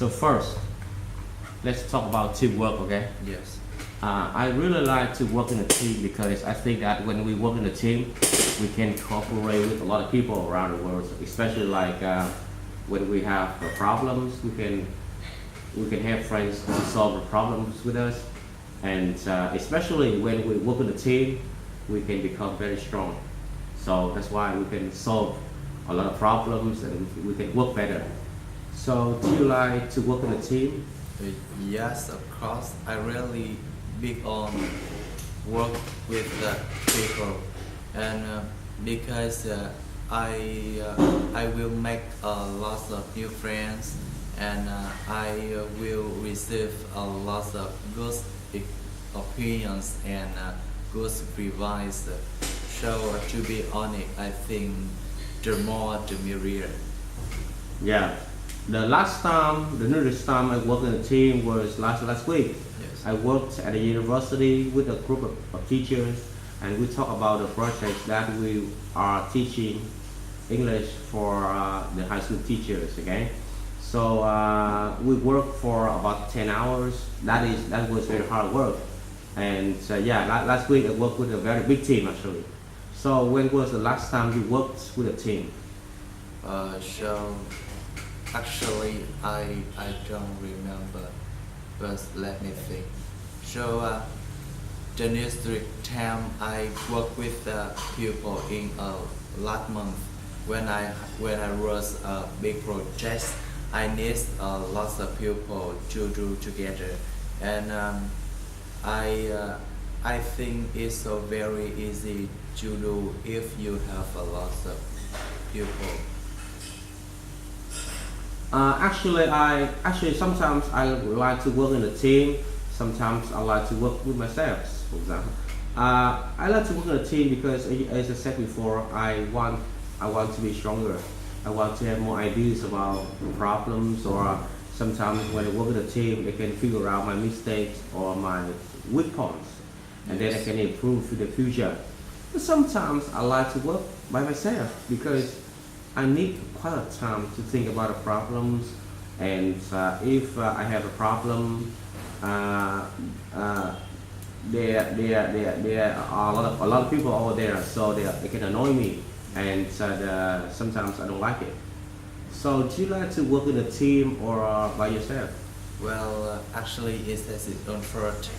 So first, let's talk about teamwork, okay? Yes. I really like to work in a team because I think that when we work in a team, we can cooperate with a lot of people around the world, especially like when we have problems, we can have friends to solve the problems with us, and especially when we work in a team, we can become very strong. So that's why we can solve a lot of problems and we can work better. So do you like to work in a team? Uh, yes, of course. I really big on work with people, and because I will make lots of new friends, and I will receive a lot of good opinions and good advice. So to be honest, I think the more the merrier. Yeah. The newest time I worked in a team was last week. Yes. I worked at a university with a group of teachers, and we talked about the projects that we are teaching English for the high school teachers. Okay, so we worked for about 10 hours. That was very hard work, and yeah, last week I worked with a very big team actually. So when was the last time you worked with a team? So actually, I don't remember, but let me think. So the next time I work with people in last month when I was a big project, I need lots of people to do together, and I think it's so very easy to do if you have a lot of people. Actually sometimes I like to work in a team. Sometimes I like to work with myself. For example, I like to work in a team because, as I said before, I want to be stronger. I want to have more ideas about problems, or sometimes when I work in a team, I can figure out my mistakes or my weak points, and then I can improve in the future. But sometimes I like to work by myself because I need quite a time to think about the problems, and if I have a problem, uh, uh, there are a lot of people over there, so they can annoy me, and sometimes I don't like it. So do you like to work in a team or by yourself? Well, actually, it has its own fault.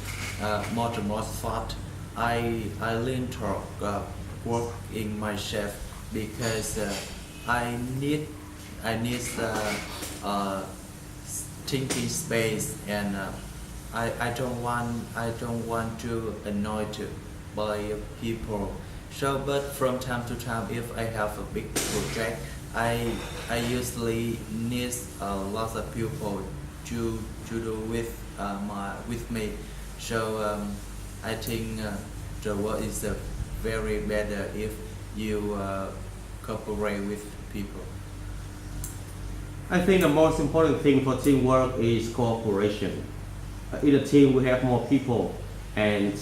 More the most fault. I learn to work in myself because I need uh, thinking space, and I don't want to annoy by people. So, but from time to time, if I have a big project, I usually need a lot of people to do with me. So I think the work is very better if you cooperate with people. I think the most important thing for teamwork is cooperation. In a team, we have more people, and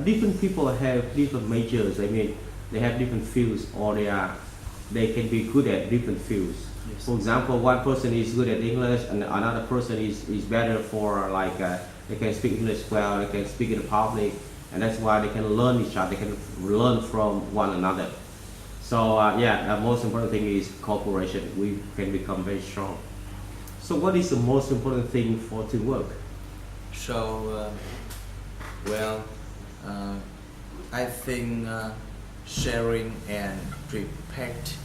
different people have different majors. I mean, they have different fields, or they can be good at different fields. Yes. For example, one person is good at English, and another person is better for like they can speak English well, they can speak in public, and that's why they can learn each other. They can learn from one another. So yeah, the most important thing is cooperation. We can become very strong. So what is the most important thing for teamwork? So well, uh, I think sharing and respect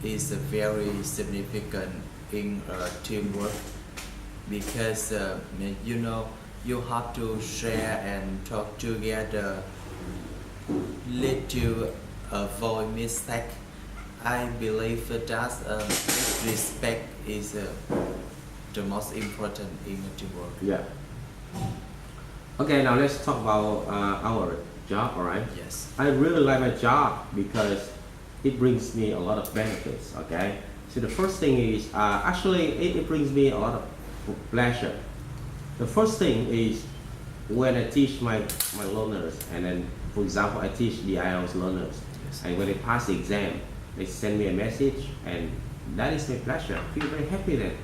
is very significant in teamwork, because you know you have to share and talk together, lead to avoid mistake. I believe that respect is the most important in teamwork. Yeah. Okay, now let's talk about our job. All right. Yes. I really like my job because it brings me a lot of benefits. Okay. So the first thing is actually it brings me a lot of pleasure. The first thing is when I teach my learners, and then for example I teach the Ielts learners, Yes. and when they pass the exam, they send me a message, and That is my pleasure. I feel very happy then.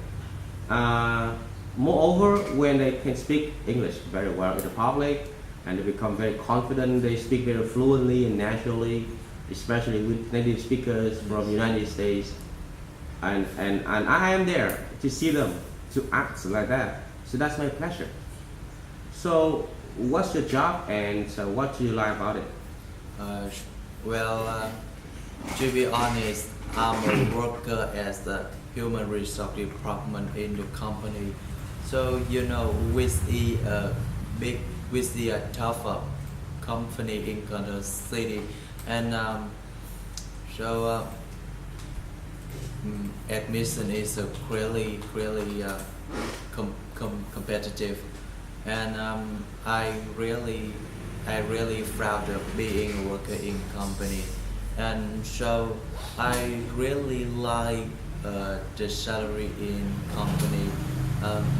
Moreover, when they can speak English very well in the public and they become very confident, they speak very fluently and naturally, especially with native speakers from United States. And I am there to see them to act like that. So that's my pleasure. So what's your job and what do you like about it? Uh, well, to be honest, I'm a worker as the human resource department in the company. So you know, with the tougher company in Kansas City, and so admission is really competitive, and I really proud of being a worker in company, and so I really like the salary in company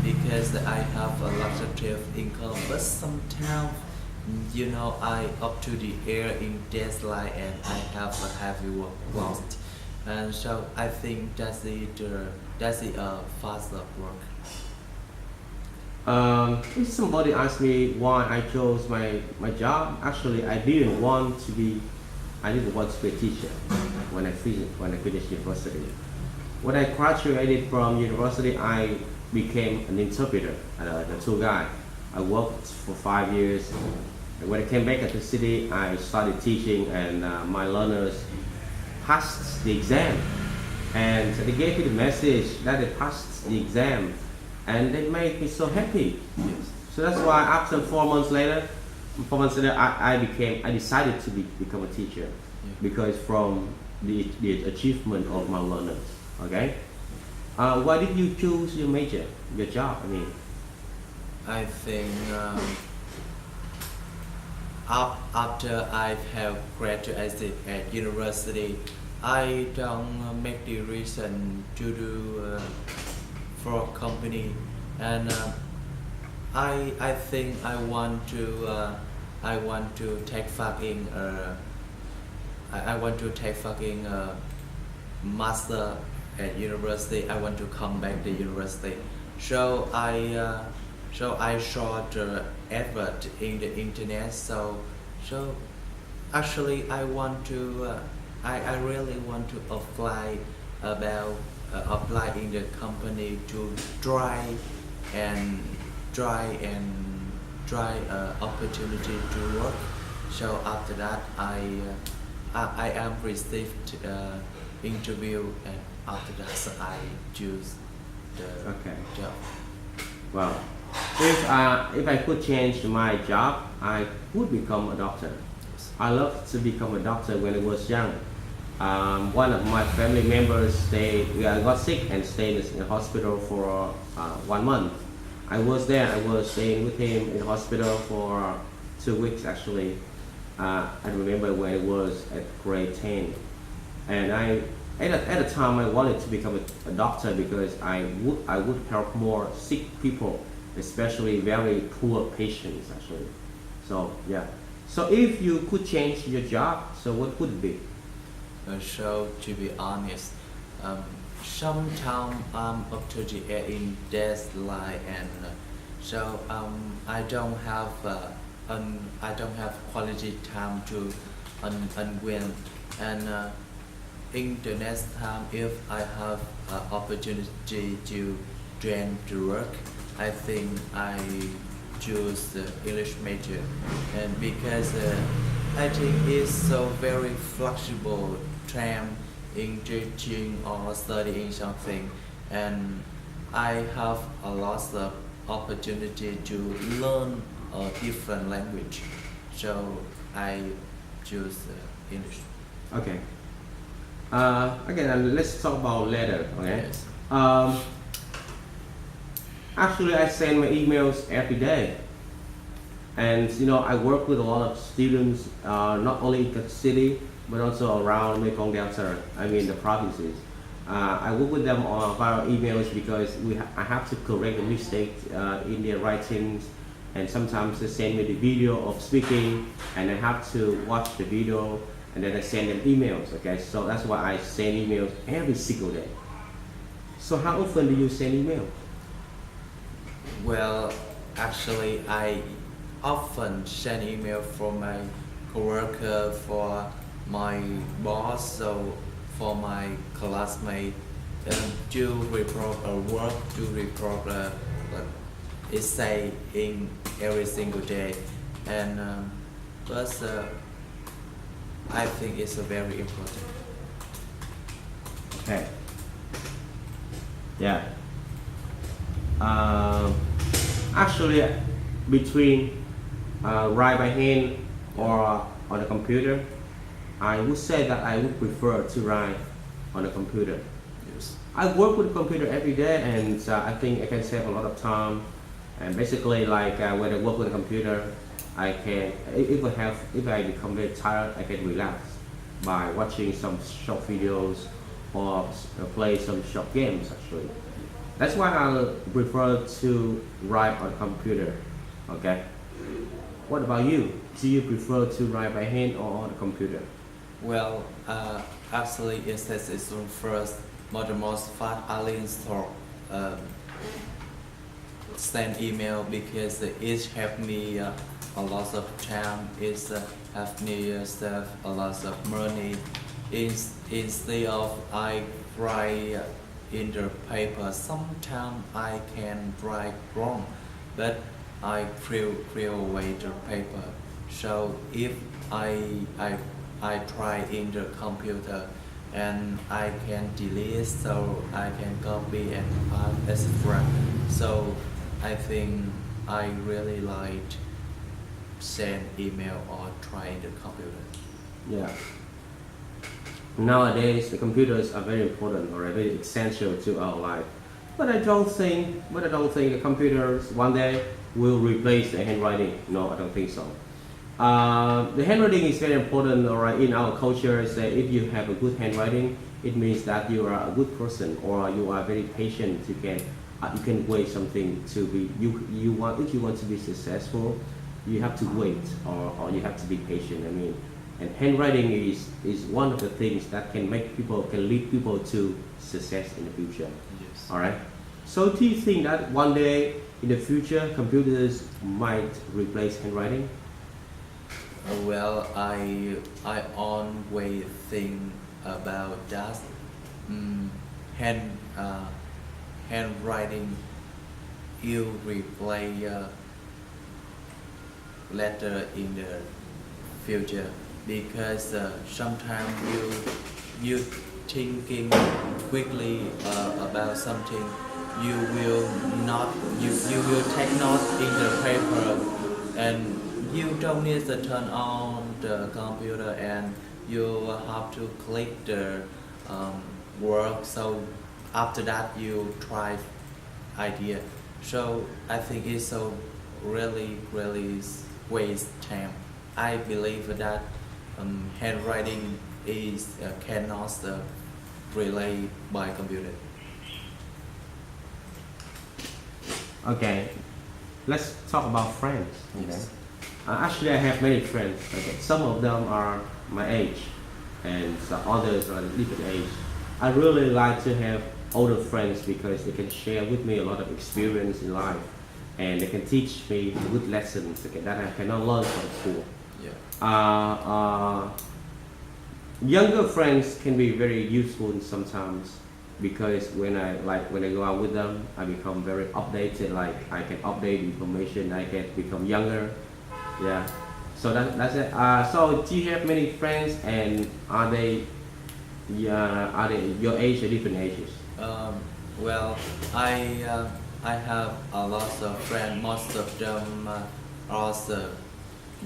because I have a lot of income, but sometimes you know I up to the air in deadline and I have a heavy work, and so I think that's the fast of work. If somebody asked me why I chose my job, actually I didn't want to be a teacher when I finished university. When I graduated from university, I became an interpreter, a tour guide. I worked for 5 years. And when I came back to the city, I started teaching, and my learners passed the exam. And they gave me the message that they passed the exam, and they made me so happy. Yes. So that's why after 4 months later, I decided to become a teacher, because from the achievement of my learners. Okay. Why did you choose your major, your job? I mean. I think after I have graduated at university, I don't make the reason to do for a company, and I think I want to take fucking I want to take fucking master at university. I want to come back to university, so I saw the advert in the internet. So actually I want to I really want to apply in the company to try opportunity to work. So after that I am received interview, and after that I choose the Okay. job. Well, if I could change my job, I would become a doctor. I loved to become a doctor when I was young. One of my family members got sick and stayed in the hospital for 1 month. I was there. I was staying with him in the hospital for 2 weeks actually. I remember when I was at grade 10, and at the time I wanted to become a doctor because I would help more sick people, especially very poor patients actually. So yeah. So if you could change your job, so what would it be? So to be honest, sometimes I'm up to the air in deadline, and so I don't have quality time to unwind, and in the next time if I have opportunity to join the work, I think I choose the English major, and because I think it's so very flexible time in teaching or studying something, and I have a lot of opportunity to learn a different language, so I choose English. Okay. Again, let's talk about letter. Okay. Yes. Actually, I send my emails every day, and I work with a lot of students, not only in the city but also around Mekong Delta. I mean the provinces. I work with them on via emails because I have to correct the mistakes in their writings, and sometimes they send me the video of speaking, and I have to watch the video, and then I send them emails. Okay, so that's why I send emails every single day. So how often do you send email? Well, actually, I often send email for my coworker, for my boss, so for my classmate, to report work, to report essay in every single day, and plus I think it's very important. Okay. Yeah. Um, Actually, between write by hand or on the computer, I would say that I would prefer to write on the computer. Yes. I work with the computer every day, and I think I can save a lot of time. And basically, like when I work with the computer, I can if I become very tired, I can relax by watching some short videos or play some short games. Actually, that's why I prefer to write on computer. Okay. What about you? Do you prefer to write by hand or on the computer? Well, actually, it says it's on first, but the most fast I install send email because it help me a lot of time. It's help me save a lot of money. Instead of I write in the paper, sometimes I can write wrong, but I throw away the paper. So if I try in the computer and I can delete, so I can copy and paste, etc. So I think I really like send email or try in the computer. Yeah. Nowadays, the computers are very important or very essential to our life. But I don't think the computers one day will replace the handwriting. No, I don't think so. The handwriting is very important, alright, in our culture. Is that if you have a good handwriting, it means that you are a good person or you are very patient. You can wait something to be you want if you want to be successful, you have to wait or you have to be patient. I mean, and handwriting is one of the things that can lead people to success in the future. Yes. Alright. So do you think that one day in the future computers might replace handwriting? Well, I always think about that. Mm, hand handwriting you replay letter in the future because sometimes you thinking quickly about something, you will not you will take note in the paper, and you don't need to turn on the computer and you have to click the work. So after that you try idea. So I think it's so really waste time. I believe that handwriting is cannot relay by computer. Okay. Let's talk about friends. Okay. Yes. Actually, I have many friends. Okay. Some of them are my age, and others are different age. I really like to have older friends because they can share with me a lot of experience in life, and they can teach me good lessons, okay, that I cannot learn from school. Yeah. Younger friends can be very useful sometimes because when I go out with them, I become very updated. Like I can update information. I can become younger. Yeah. So that's it. So do you have many friends, and are they your age or different ages? Well, I have a lot of friends. Most of them are also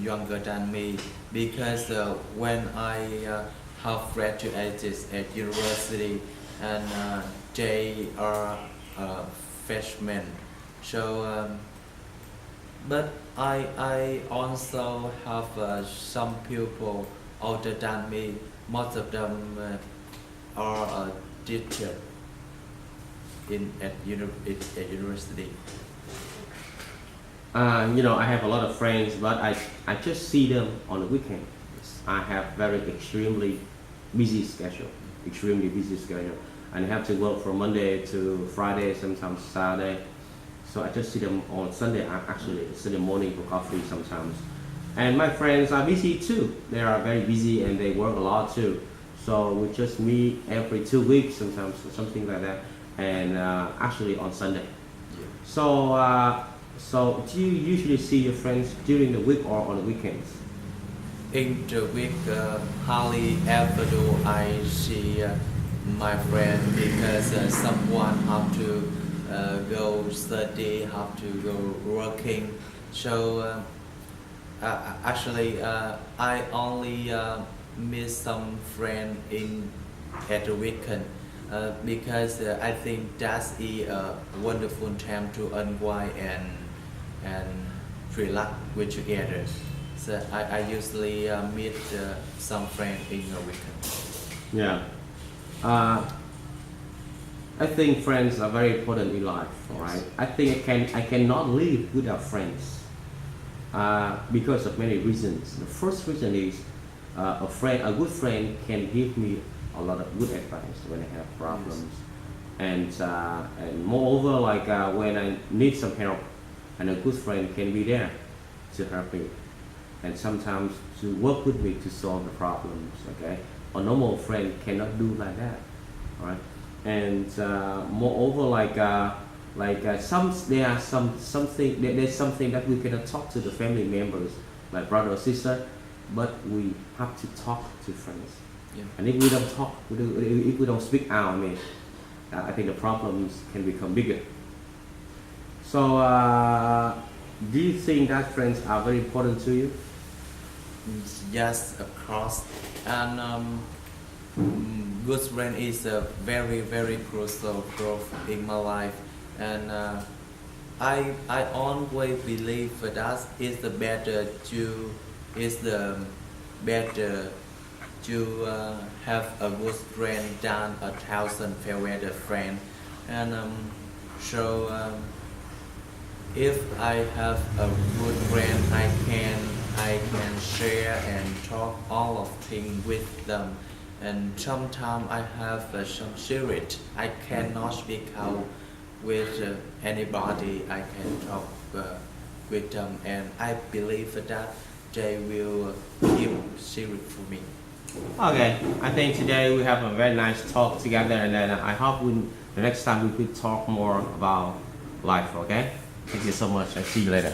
younger than me because when I have graduated at university and they are freshmen. So, but I also have some people older than me. Most of them are a teacher at university. I have a lot of friends, but I just see them on the weekend. Yes. I have very extremely busy schedule. Extremely busy schedule. and I have to work from Monday to Friday, sometimes Saturday. So I just see them on Sunday, actually Sunday morning for coffee sometimes. And my friends are busy too. They are very busy and they work a lot too. So we just meet every 2 weeks sometimes or something like that. And actually on Sunday. Yeah. So do you usually see your friends during the week or on the weekends? In the week, hardly ever do I see my friend because someone have to go study, have to go working. So actually, I only miss some friend at the weekend because I think that's a wonderful time to unwind and relax with together. So I usually meet some friend in the weekend. Yeah. I think friends are very important in life, Yes. right? I think I cannot live without friends because of many reasons. The first reason is a good friend can give me a lot of good advice when I have problems, and moreover, like when I need some help, and a good friend can be there to help me, and sometimes to work with me to solve the problems. Okay, a normal friend cannot do like that, right? And moreover, there are there's something that we cannot talk to the family members, like brother or sister, but we have to talk to friends. Yeah. And if we don't talk, if we don't speak out, I mean, I think the problems can become bigger. So, do you think that friends are very important to you? Yes, of course. And good friend is a very crucial growth in my life. And I always believe that it's the better to have a good friend than 1,000 fair friend. And so if I have a good friend, I can share and talk all of things with them. And sometimes I have some secret I cannot speak out with anybody. I can talk with them, and I believe that they will keep secret for me. Okay, I think today we have a very nice talk together, and then I hope the next time we could talk more about life. Okay, thank you so much. I see you later.